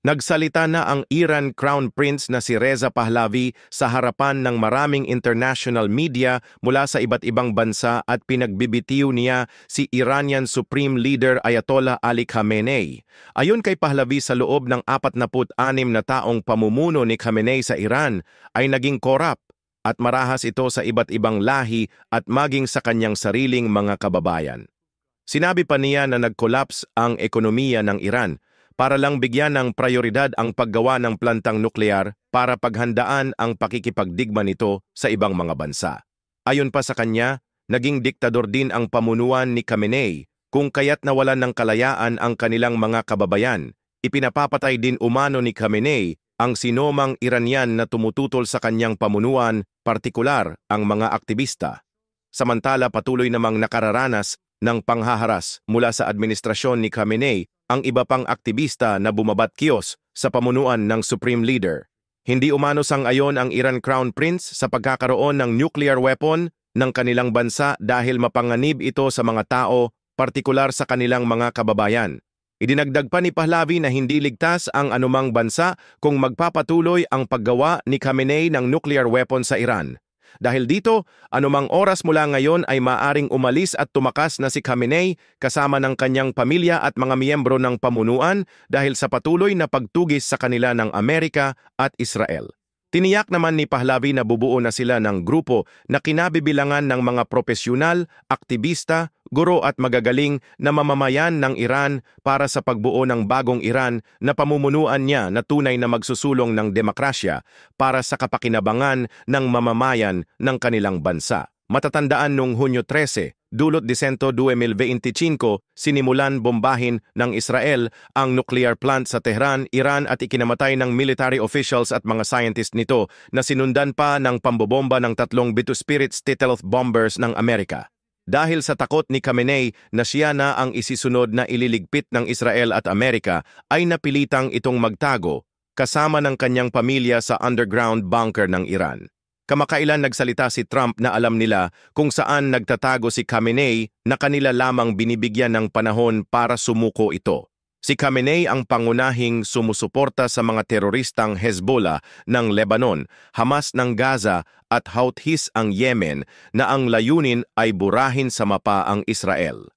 Nagsalita na ang Iran Crown Prince na si Reza Pahlavi sa harapan ng maraming international media mula sa iba't ibang bansa at pinagbibitiw niya si Iranian Supreme Leader Ayatollah Ali Khamenei. Ayon kay Pahlavi, sa loob ng 46 na taong pamumuno ni Khamenei sa Iran ay naging korap at marahas ito sa iba't ibang lahi at maging sa kanyang sariling mga kababayan. Sinabi pa niya na nag-collapse ang ekonomiya ng Iran para lang bigyan ng prioridad ang paggawa ng plantang nuklear para paghandaan ang pakikipagdigma nito sa ibang mga bansa. Ayon pa sa kanya, naging diktador din ang pamunuan ni Khamenei kung kaya't nawalan ng kalayaan ang kanilang mga kababayan. Ipinapapatay din umano ni Khamenei ang sinomang Iranian na tumututol sa kanyang pamunuan, partikular ang mga aktivista. Samantala, patuloy namang nakararanas ng panghaharas mula sa administrasyon ni Khamenei ang iba pang aktivista na bumabatkiyos sa pamunuan ng Supreme Leader. Hindi umano sang-ayon ang Iran Crown Prince sa pagkakaroon ng nuclear weapon ng kanilang bansa dahil mapanganib ito sa mga tao, partikular sa kanilang mga kababayan. Idinagdag pa ni Pahlavi na hindi ligtas ang anumang bansa kung magpapatuloy ang paggawa ni Khamenei ng nuclear weapon sa Iran. Dahil dito, anumang oras mula ngayon ay maaring umalis at tumakas na si Khamenei kasama ng kanyang pamilya at mga miyembro ng pamunuan dahil sa patuloy na pagtugis sa kanila ng Amerika at Israel. Tiniyak naman ni Pahlavi na bubuo na sila ng grupo na kinabibilangan ng mga propesyonal, aktivista, guro at magagaling na mamamayan ng Iran para sa pagbuo ng bagong Iran na pamumunuan niya na tunay na magsusulong ng demokrasya para sa kapakinabangan ng mamamayan ng kanilang bansa. Matatandaan noong Hunyo 13, dulot Disento 2025, sinimulan bombahin ng Israel ang nuclear plant sa Tehran, Iran at ikinamatay ng military officials at mga scientist nito na sinundan pa ng pambobomba ng 3 B-2 Spirit stealth bombers ng Amerika. Dahil sa takot ni Khamenei na siya na ang isisunod na ililigpit ng Israel at Amerika, ay napilitang itong magtago kasama ng kanyang pamilya sa underground bunker ng Iran. Kamakailan nagsalita si Trump na alam nila kung saan nagtatago si Khamenei na kanila lamang binibigyan ng panahon para sumuko ito. Si Khamenei ang pangunahing sumusuporta sa mga teroristang Hezbollah ng Lebanon, Hamas ng Gaza at Houthis ang Yemen na ang layunin ay burahin sa mapa ang Israel.